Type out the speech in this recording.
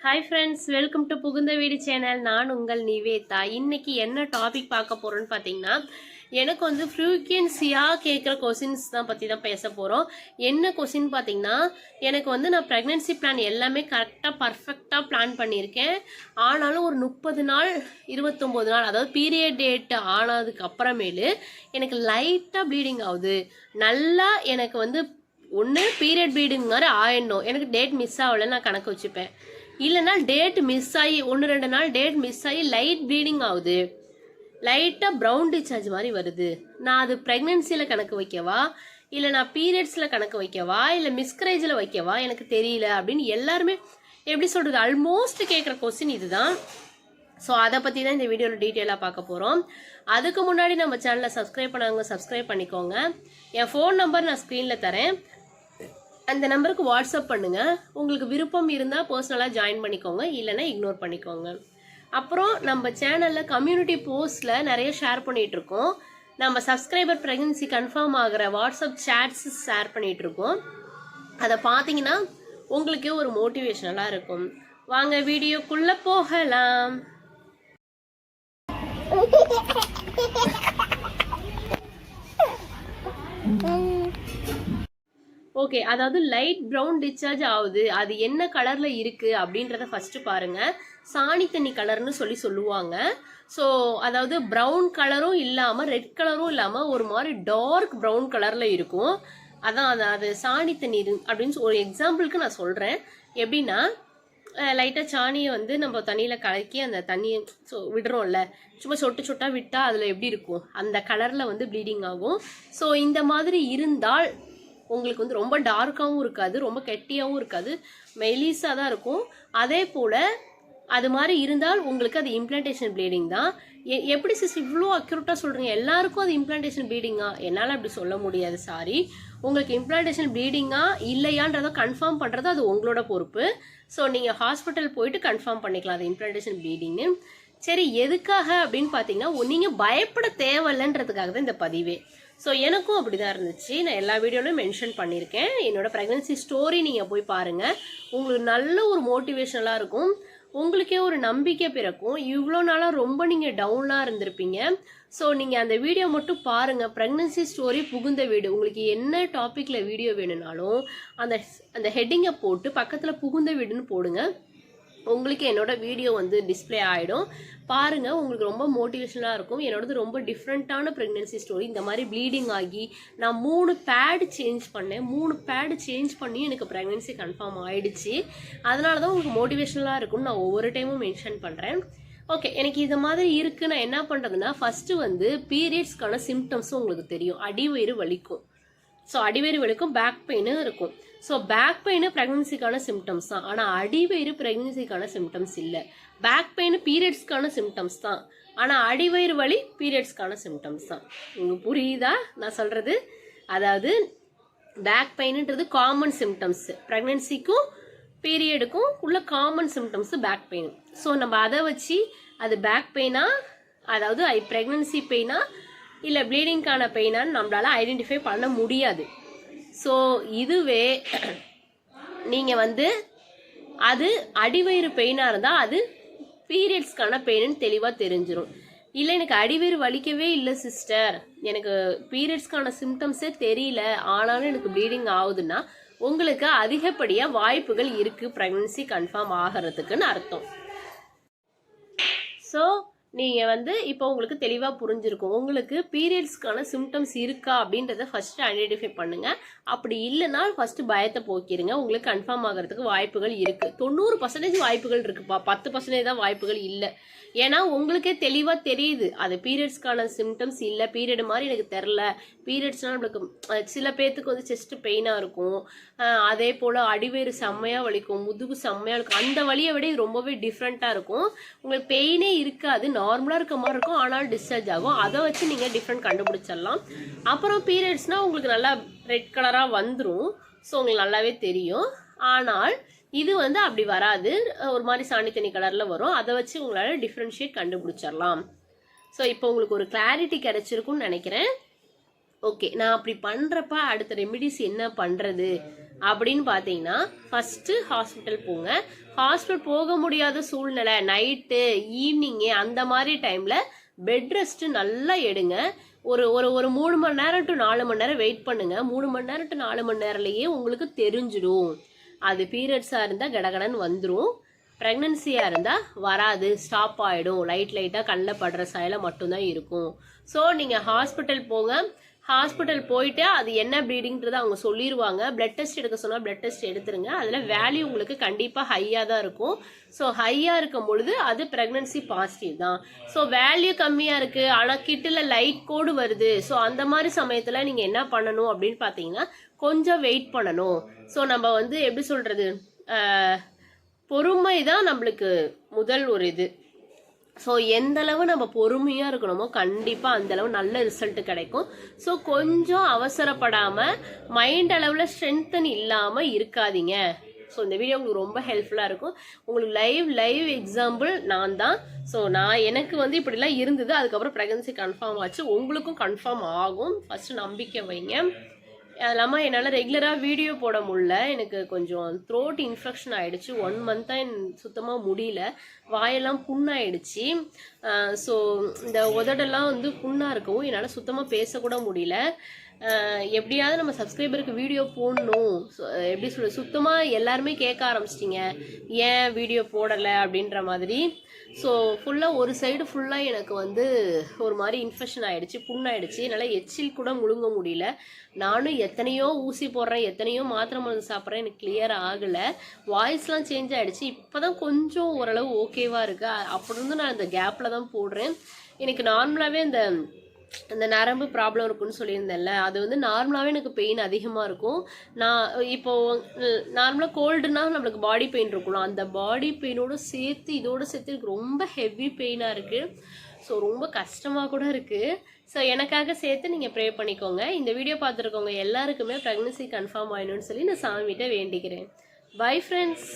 Hi friends, welcome to புகுந்த வீடு channel. நான் உங்கள் நிவேதா. இன்னைக்கு என்ன டாபிக் பார்க்க போகிறோன்னு பார்த்தீங்கன்னா, எனக்கு வந்து ஃப்ரீக்வன்சியாக கேட்குற கொஸ்டின்ஸ் பற்றி தான் பேச போகிறோம். என்ன கொஸ்டின் பார்த்தீங்கன்னா, எனக்கு வந்து நான் ப்ரெக்னென்சி பிளான் எல்லாமே கரெக்டாக பர்ஃபெக்டாக பிளான் பண்ணியிருக்கேன். ஆனாலும் ஒரு 30 நாள் 29 நாள் அதாவது பீரியட் டேட் ஆனதுக்கு அப்புறமேலு எனக்கு லைட்டாக ப்ளீடிங் ஆகுது. நல்லா எனக்கு வந்து ஒன்று பீரியட் ப்ளீடிங் மாதிரி ஆயிடணும். எனக்கு டேட் மிஸ் ஆகலை நான் கணக்கு வச்சுப்பேன். இல்லைனா டேட் மிஸ் ஆகி 1-2 நாள் டேட் மிஸ் ஆகி லைட் ப்ளீடிங் ஆகுது, லைட்டாக ப்ரௌன் டிஸ்சார்ஜ் மாதிரி வருது. நான் அது ப்ரெக்னென்சியில் கணக்கு வைக்கவா, இல்லை நான் பீரியட்ஸில் கணக்கு வைக்கவா, இல்லை மிஸ்கரேஜில் வைக்கவா எனக்கு தெரியல அப்படின்னு எல்லாருமே எப்படி சொல்கிறது ஆல்மோஸ்ட் கேட்குற கொஸ்டின் இதுதான். ஸோ அதை பற்றி தான் இந்த வீடியோவில் டீட்டெயிலாக பார்க்க போகிறோம். அதுக்கு முன்னாடி நம்ம சேனலை சப்ஸ்கிரைப் பண்ணாங்க சப்ஸ்கிரைப் பண்ணிக்கோங்க. என் ஃபோன் நம்பர் நான் ஸ்க்ரீனில் தரேன், அந்த நம்பருக்கு வாட்ஸ்அப் பண்ணுங்கள். உங்களுக்கு விருப்பம் இருந்தால் பர்சனலாக ஜாயின் பண்ணிக்கோங்க, இல்லைன்னா இக்னோர் பண்ணிக்கோங்க. அப்புறம் நம்ம சேனலில் கம்யூனிட்டி போஸ்ட்டில் நிறைய ஷேர் பண்ணிகிட்ருக்கோம். நம்ம சப்ஸ்கிரைபர் ப்ரெக்னன்சி கன்ஃபார்ம் ஆகிற வாட்ஸ்அப் சேட்ஸ் ஷேர் பண்ணிகிட்ருக்கோம். அதை பார்த்தீங்கன்னா உங்களுக்கே ஒரு மோட்டிவேஷனலாக இருக்கும். வாங்க வீடியோக்குள்ளே போகலாம். ஓகே, அதாவது லைட் ப்ரௌன் டிஸ்சார்ஜ் ஆகுது, அது என்ன கலரில் இருக்குது அப்படின்றத ஃபஸ்ட்டு பாருங்கள். சாணி தண்ணி கலர்னு சொல்லுவாங்க. ஸோ அதாவது ப்ரௌன் கலரும் இல்லாமல் ரெட் கலரும் இல்லாமல் ஒரு மாதிரி டார்க் ப்ரௌன் கலரில் இருக்கும். அதான் அது சாணி தண்ணி அப்படின்னு ஒரு எக்ஸாம்பிளுக்கு நான் சொல்கிறேன். எப்படின்னா, லைட்டாக சாணியை வந்து நம்ம தண்ணியில் கலக்கி அந்த தண்ணியை விடுறோம்ல, சும்மா சொட்டு சொட்டாக விட்டால் அதில் எப்படி இருக்கும் அந்த கலரில் வந்து ப்ளீடிங் ஆகும். ஸோ இந்த மாதிரி இருந்தால் உங்களுக்கு வந்து ரொம்ப டார்க்காகவும் இருக்காது, ரொம்ப கெட்டியாகவும் இருக்காது, மெலிசாக தான் இருக்கும். அதே போல் அது மாதிரி இருந்தால் உங்களுக்கு அது இம்ப்ளான்டேஷன் ப்ளீடிங் தான். எப்படி சிஸ்டர் இவ்வளோ அக்யூரேட்டாக சொல்கிறீங்க, எல்லாருக்கும் அது இம்ப்ளான்டேஷன் ப்ளீடிங்கா? என்னால் அப்படி சொல்ல முடியாது, சாரி. உங்களுக்கு இம்ப்ளான்டேஷன் ப்ளீடிங்கா இல்லையான்றதை கன்ஃபார்ம் பண்ணுறது அது உங்களோட பொறுப்பு. ஸோ நீங்கள் ஹாஸ்பிட்டல் போயிட்டு கன்ஃபார்ம் பண்ணிக்கலாம் அது இம்ப்ளான்டேஷன் ப்ளீடிங்னு. சரி, எதுக்காக அப்படின்னு பார்த்தீங்கன்னா, நீங்கள் பயப்பட தேவையில்லைன்றதுக்காக தான் இந்த பதிவே. ஸோ எனக்கும் அப்படி தான் இருந்துச்சு. நான் எல்லா வீடியோலையும் மென்ஷன் பண்ணியிருக்கேன். என்னோட ப்ரெக்னன்சி ஸ்டோரி நீங்கள் போய் பாருங்கள், உங்களுக்கு நல்ல ஒரு மோட்டிவேஷனலாக இருக்கும். உங்களுக்கே ஒரு நம்பிக்கை பிறக்கும். இவ்வளோ நாளாக ரொம்ப நீங்கள் டவுனாக இருந்திருப்பீங்க. ஸோ நீங்கள் அந்த வீடியோ மட்டும் பாருங்கள். ப்ரெக்னன்சி ஸ்டோரி புகுந்த வீடு. உங்களுக்கு என்ன டாப்பிக்கில் வீடியோ வேணும்னாலும் அந்த ஹெட்டிங்கை போட்டு பக்கத்தில் புகுந்த வீடுன்னு போடுங்க. உங்களுக்கு என்னோட வீடியோ வந்து டிஸ்பிளே ஆகிடும். பாருங்கள், உங்களுக்கு ரொம்ப மோட்டிவேஷனலாக இருக்கும். என்னோடது ரொம்ப டிஃப்ரெண்ட்டான ப்ரெக்னென்சி ஸ்டோரி. இந்த மாதிரி ப்ளீடிங் ஆகி நான் 3 பேடு சேஞ்ச் பண்ணேன். 3 பேடு சேஞ்ச் பண்ணி எனக்கு ப்ரெக்னென்சி கன்ஃபார்ம் ஆகிடுச்சு. அதனால தான் உங்களுக்கு மோட்டிவேஷனலாக இருக்கும்னு நான் ஒவ்வொரு டைமும் மென்ஷன் பண்ணுறேன். ஓகே, எனக்கு இது மாதிரி இருக்குது. நான் என்ன பண்ணுறதுன்னா, ஃபஸ்ட்டு வந்து பீரியட்ஸ்க்கான சிம்டம்ஸும் உங்களுக்கு தெரியும். அடிவயிறு வலிக்கும். ஸோ அடிவயிறு வலிக்கும், பேக் பெயினும் இருக்கும். ஸோ பேக் பெயின் ப்ரெக்னன்சிக்கான சிம்டம்ஸ் தான், ஆனால் அடிவயிறு ப்ரெக்னன்சிக்கான சிம்டம்ஸ் இல்லை. பேக் பெயின் பீரியட்ஸ்க்கான சிம்டம்ஸ் தான், ஆனால் அடிவயிறு வலி பீரியட்ஸ்க்கான சிம்டம்ஸ் தான். உங்களுக்கு புரியுதா நான் சொல்கிறது? அதாவது பேக் பெயின்ன்றது காமன் சிம்டம்ஸ், ப்ரெக்னன்சிக்கும் பீரியடுக்கும் உள்ள common symptoms back pain. So நம்ம அதை வச்சு அது பேக் பெயினா, அதாவது ப்ரெக்னன்சி பெயினா இல்லை ப்ளீடிங்கான பெயினான்னு நம்மளால ஐடென்டிஃபை பண்ண முடியாது. ஸோ இதுவே நீங்கள் வந்து அது அடிவயிறு பெயினாக இருந்தால் அது பீரியட்ஸ்க்கான பெயின்னு தெளிவாக தெரிஞ்சிடும். இல்லை எனக்கு அடிவயிறு வலிக்கவே இல்லை சிஸ்டர், எனக்கு பீரியட்ஸ்க்கான சிம்டம்ஸே தெரியல, ஆனாலும் எனக்கு ப்ளீடிங் ஆகுதுன்னா உங்களுக்கு அதிகப்படியாக வாய்ப்புகள் இருக்குது ப்ரெக்னன்சி கன்ஃபார்ம் ஆகிறதுக்குன்னு அர்த்தம். ஸோ நீங்கள் வந்து இப்போ உங்களுக்கு தெளிவாக புரிஞ்சிருக்கும். உங்களுக்கு பீரியட்ஸ்க்கான சிம்டம்ஸ் இருக்கா அப்படின்றத ஃபஸ்ட்டு ஐடென்டிஃபை பண்ணுங்கள். அப்படி இல்லைனா ஃபஸ்ட்டு பயத்தை போக்கிடுங்க. உங்களுக்கு கன்ஃபார்ம் ஆகிறதுக்கு வாய்ப்புகள் இருக்குது. 90% வாய்ப்புகள் இருக்குப்பா, 10% தான் வாய்ப்புகள் இல்லை. ஏன்னா உங்களுக்கே தெளிவாக தெரியுது அது பீரியட்ஸ்க்கான சிம்டம்ஸ் இல்லை, பீரியட் மாதிரி எனக்கு தெரில. பீரியட்ஸ்னால் நம்மளுக்கு சில பேர்த்துக்கு வந்து செஸ்ட் பெயினாக இருக்கும், அதே போல் அடிவயிறு செம்மையாக வலிக்கும், முதுகு செம்மையாக இருக்கும். அந்த வலியை விட இது ரொம்பவே டிஃப்ரெண்ட்டாக இருக்கும். உங்களுக்கு பெயினே இருக்காது, நார்மலாக இருக்க மாதிரி இருக்கும், ஆனால் டிஸ்சார்ஜ் ஆகும். அதை வச்சு நீங்கள் டிஃப்ரெண்ட் கண்டுபிடிச்சிடலாம். அப்புறம் பீரியட்ஸ்னால் உங்களுக்கு நல்லா ரெட் கலராக வந்துடும். ஸோ உங்களுக்கு நல்லாவே தெரியும். ஆனால் இது வந்து அப்படி வராது, ஒரு மாதிரி சாணி தண்ணி கலரில் வரும். அதை வச்சு உங்களால் டிஃப்ரென்ஷியேட் கண்டுபிடிச்சிடலாம். ஸோ இப்போ உங்களுக்கு ஒரு கிளாரிட்டி கிடைச்சிருக்குன்னு நினைக்கிறேன். ஓகே, நான் அப்படி பண்ணுறப்ப அடுத்த ரெமிடிஸ் என்ன பண்ணுறது அப்படின்னு பார்த்தீங்கன்னா, ஃபஸ்ட்டு ஹாஸ்பிட்டல் போங்க. ஹாஸ்பிட்டல் போக முடியாத சூழ்நிலை, நைட்டு ஈவினிங்கு அந்த மாதிரி டைமில் பெட் ரெஸ்ட்டு நல்லா எடுங்க. ஒரு ஒரு ஒரு 3 மணி நேரம் டு 4 மணி நேரம் வெயிட் பண்ணுங்க. 3 மணி நேரம் டு 4 மணி நேரம்லேயே உங்களுக்கு தெரிஞ்சிடும். அது பீரியட்ஸாக இருந்தால் கடகடன்னு வந்துடும், ப்ரெக்னன்சியாக இருந்தால் வராது, ஸ்டாப் ஆகிடும். லைட்டாக கண்ணில் படுற சாயலை மட்டும்தான் இருக்கும். ஸோ நீங்கள் ஹாஸ்பிட்டல் போங்க. ஹாஸ்பிட்டல் போயிட்டு அது என்ன ப்ளீடிங்கிறத அவங்க சொல்லிடுவாங்க. பிளட் டெஸ்ட் எடுக்க சொன்னால் பிளட் டெஸ்ட் எடுத்துருங்க. அதில் வேல்யூ உங்களுக்கு கண்டிப்பாக ஹையாக தான் இருக்கும். ஸோ ஹையாக இருக்கும் பொழுது அது ப்ரெக்னன்சி பாசிட்டிவ் தான். ஸோ வேல்யூ கம்மியாக இருக்குது ஆனால் கிட்டில் லைட் கோடு வருது. ஸோ அந்த மாதிரி சமயத்தில் நீங்கள் என்ன பண்ணணும் அப்படின்னு பார்த்தீங்கன்னா, கொஞ்சம் வெயிட் பண்ணணும். ஸோ நம்ம வந்து எப்படி சொல்கிறது, பொறுமை தான் நம்மளுக்கு முதல் ஒரு இது. ஸோ எந்த அளவு நம்ம பொறுமையாக இருக்கணுமோ கண்டிப்பாக அந்தளவு நல்ல ரிசல்ட் கிடைக்கும். ஸோ கொஞ்சம் அவசரப்படாமல் மைண்ட் அளவில் ஸ்ட்ரென்தன் இல்லாமல் இருக்காதீங்க. ஸோ இந்த வீடியோ உங்களுக்கு ரொம்ப ஹெல்ப்ஃபுல்லாக இருக்கும். உங்களுக்கு லைவ் எக்ஸாம்பிள் நான் தான். ஸோ எனக்கு வந்து இப்படிலாம் இருந்தது. அதுக்கப்புறம் ப்ரெக்னன்சி கன்ஃபார்ம் ஆச்சு. உங்களுக்கும் கன்ஃபார்ம் ஆகும். ஃபஸ்ட்டு நம்பிக்கை வைங்க. அது இல்லாமல் என்னால் ரெகுலராக வீடியோ போட முடியல. எனக்கு கொஞ்சம் த்ரோட் இன்ஃபெக்ஷன் ஆகிடுச்சு. 1 மந்த்தாக சுத்தமாக முடியல. வாயெல்லாம் புண்ணாயிடுச்சு. ஸோ இந்த உதடெல்லாம் வந்து புண்ணாக இருக்கவும் என்னால் சுத்தமாக பேசக்கூட முடியல. எப்படியாவது நம்ம சப்ஸ்கிரைபருக்கு வீடியோ போடணும். எப்படி சொல்ல, சுத்தமாக எல்லாருமே கேட்க ஆரம்பிச்சிட்டிங்க ஏன் வீடியோ போடலை அப்படின்ற மாதிரி. ஸோ ஃபுல்லாக ஒரு சைடு ஃபுல்லாக எனக்கு வந்து ஒரு மாதிரி இன்ஃபெக்ஷன் ஆகிடுச்சு, புண்ணாயிடுச்சு. என்னால் எச்சில் கூட முழுங்க முடியல. நானும் எத்தனையோ ஊசி போடுறேன், எத்தனையோ மாத்திரை மருந்து சாப்பிட்றேன், எனக்கு கிளியர் ஆகலை. வாய்ஸ்லாம் சேஞ்ச் ஆகிடுச்சு. இப்போ தான் கொஞ்சம் ஓரளவு ஓகேவாக இருக்குது. அப்படி இருந்து நான் இந்த கேப்பில் தான் போடுறேன். எனக்கு நார்மலாகவே இந்த நரம்பு ப்ராப்ளம் இருக்குன்னு சொல்லியிருந்தேன்ல, அது வந்து நார்மலாகவே எனக்கு பெயின் அதிகமாக இருக்கும். நான் இப்போது நார்மலாக கோல்டுனா நம்மளுக்கு பாடி பெயின் இருக்கும்ல, அந்த பாடி பெயினோடு சேர்த்து இதோடு சேர்த்து எனக்கு ரொம்ப ஹெவி பெயினாக இருக்குது. ஸோ ரொம்ப கஷ்டமாக கூட இருக்குது. ஸோ எனக்காக சேர்த்து நீங்கள் ப்ரே பண்ணிக்கோங்க. இந்த வீடியோ பார்த்துருக்கோங்க எல்லாருக்குமே ப்ரெக்னன்சி கன்ஃபார்ம் ஆயிடணும்னு சொல்லி நான் சாமிகிட்ட வேண்டிக்கிறேன். Bye friends.